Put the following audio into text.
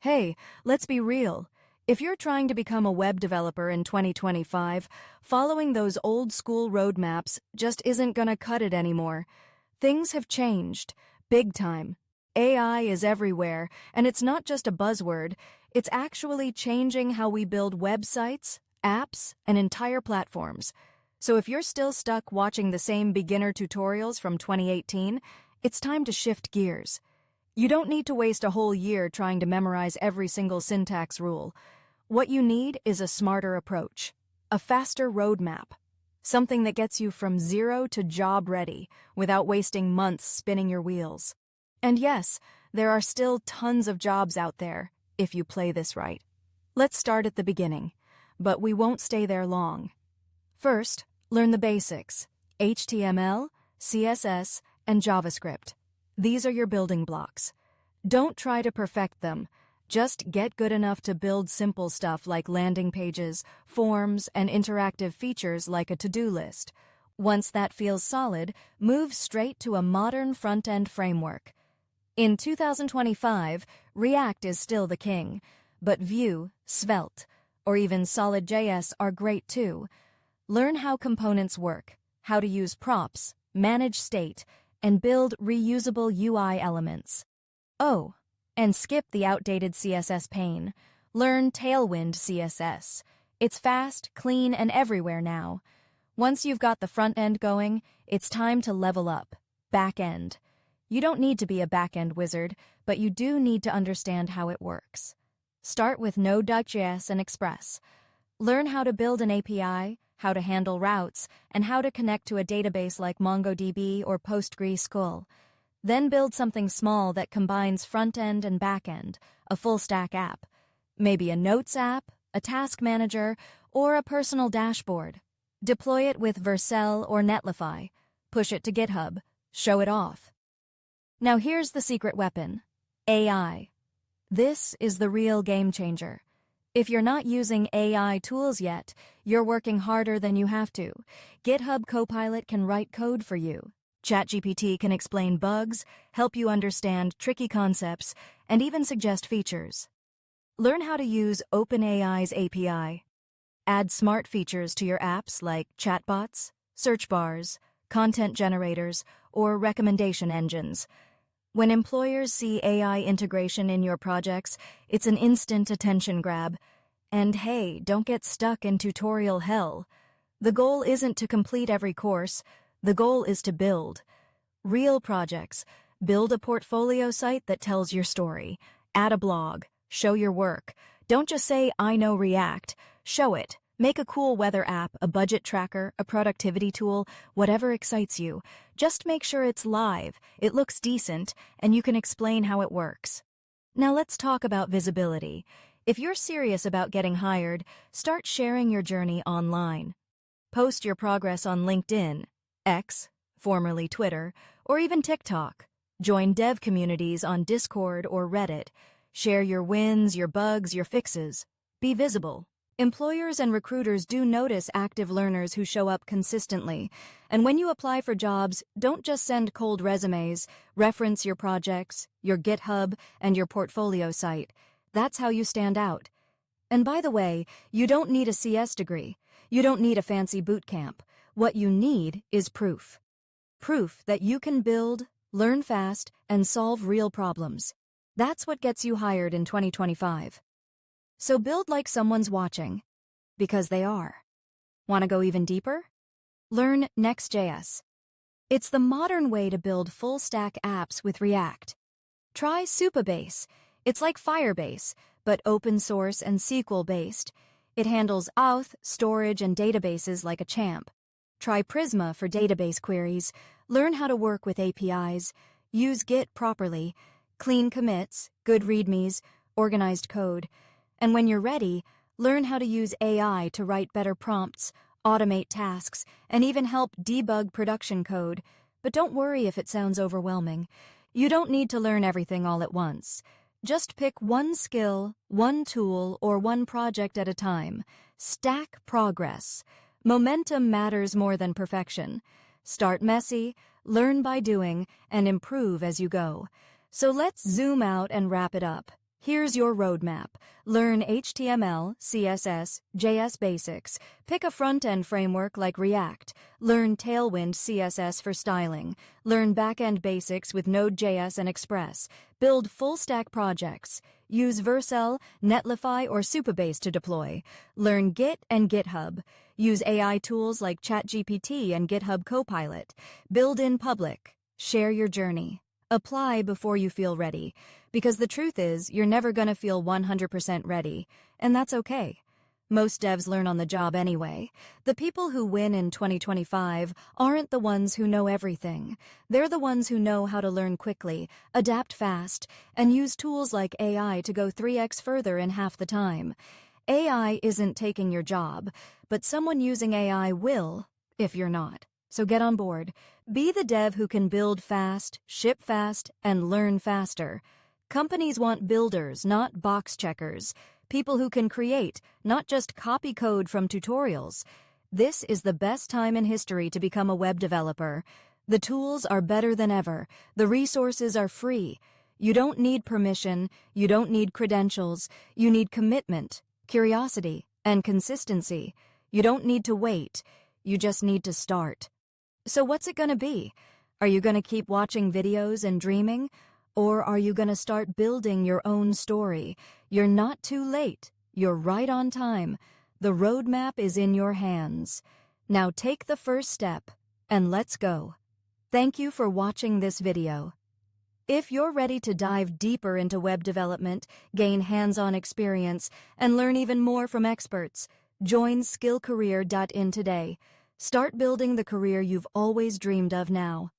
Hey, let's be real. If you're trying to become a web developer in 2025, following those old school roadmaps just isn't gonna cut it anymore. Things have changed, big time. AI is everywhere, and it's not just a buzzword, it's actually changing how we build websites, apps, and entire platforms. So if you're still stuck watching the same beginner tutorials from 2018, it's time to shift gears. You don't need to waste a whole year trying to memorize every single syntax rule. What you need is a smarter approach, a faster roadmap, something that gets you from zero to job ready without wasting months spinning your wheels. And yes, there are still tons of jobs out there if you play this right. Let's start at the beginning, but we won't stay there long. First, learn the basics: HTML, CSS, and JavaScript. These are your building blocks. Don't try to perfect them. Just get good enough to build simple stuff like landing pages, forms, and interactive features like a to-do list. Once that feels solid, move straight to a modern front-end framework. In 2025, React is still the king, but Vue, Svelte, or even Solid.js are great too. Learn how components work, how to use props, manage state, and build reusable UI elements. Oh, and skip the outdated CSS pain. Learn Tailwind CSS. It's fast, clean, and everywhere now. Once you've got the front end going, it's time to level up. Back end. You don't need to be a back-end wizard, but you do need to understand how it works. Start with Node.js and Express. Learn how to build an API, how to handle routes, and how to connect to a database like MongoDB or PostgreSQL. Then build something small that combines front-end and back-end, a full-stack app. Maybe a notes app, a task manager, or a personal dashboard. Deploy it with Vercel or Netlify. Push it to GitHub. Show it off. Now here's the secret weapon: AI. This is the real game changer. If you're not using AI tools yet, you're working harder than you have to. GitHub Copilot can write code for you. ChatGPT can explain bugs, help you understand tricky concepts, and even suggest features. Learn how to use OpenAI's API. Add smart features to your apps like chatbots, search bars, content generators, or recommendation engines. When employers see AI integration in your projects, it's an instant attention grab. And hey, don't get stuck in tutorial hell. The goal isn't to complete every course. The goal is to build real projects. Build a portfolio site that tells your story. Add a blog. Show your work. Don't just say, "I know React." Show it. Make a cool weather app, a budget tracker, a productivity tool, whatever excites you. Just make sure it's live, it looks decent, and you can explain how it works. Now let's talk about visibility. If you're serious about getting hired, start sharing your journey online. Post your progress on LinkedIn, X, formerly Twitter, or even TikTok. Join dev communities on Discord or Reddit. Share your wins, your bugs, your fixes. Be visible. Employers and recruiters do notice active learners who show up consistently. And when you apply for jobs, don't just send cold resumes. Reference your projects, your GitHub, and your portfolio site. That's how you stand out. And by the way, you don't need a CS degree. You don't need a fancy boot camp. What you need is proof. Proof that you can build, learn fast, and solve real problems. That's what gets you hired in 2025. So build like someone's watching, because they are. Want to go even deeper? Learn Next.js. It's the modern way to build full-stack apps with React. Try Supabase. It's like Firebase, but open source and SQL-based. It handles auth, storage, and databases like a champ. Try Prisma for database queries. Learn how to work with APIs. Use Git properly. Clean commits, good readmes, organized code. And when you're ready, learn how to use AI to write better prompts, automate tasks, and even help debug production code. But don't worry if it sounds overwhelming. You don't need to learn everything all at once. Just pick one skill, one tool, or one project at a time. Stack progress. Momentum matters more than perfection. Start messy, learn by doing, and improve as you go. So let's zoom out and wrap it up. Here's your roadmap. Learn HTML, CSS, JS basics. Pick a front-end framework like React. Learn Tailwind CSS for styling. Learn back-end basics with Node.js and Express. Build full-stack projects. Use Vercel, Netlify, or Supabase to deploy. Learn Git and GitHub. Use AI tools like ChatGPT and GitHub Copilot. Build in public. Share your journey. Apply before you feel ready, because the truth is you're never going to feel 100% ready, and that's okay. Most devs learn on the job anyway. The people who win in 2025 aren't the ones who know everything. They're the ones who know how to learn quickly, adapt fast, and use tools like AI to go 3x further in half the time. AI isn't taking your job, but someone using AI will, if you're not. So get on board. Be the dev who can build fast, ship fast, and learn faster. Companies want builders, not box checkers. People who can create, not just copy code from tutorials. This is the best time in history to become a web developer. The tools are better than ever. The resources are free. You don't need permission. You don't need credentials. You need commitment, curiosity, and consistency. You don't need to wait. You just need to start. So what's it going to be? Are you going to keep watching videos and dreaming? Or are you going to start building your own story? You're not too late. You're right on time. The roadmap is in your hands. Now take the first step, and let's go. Thank you for watching this video. If you're ready to dive deeper into web development, gain hands-on experience, and learn even more from experts, join SkillCareer.in today. Start building the career you've always dreamed of now.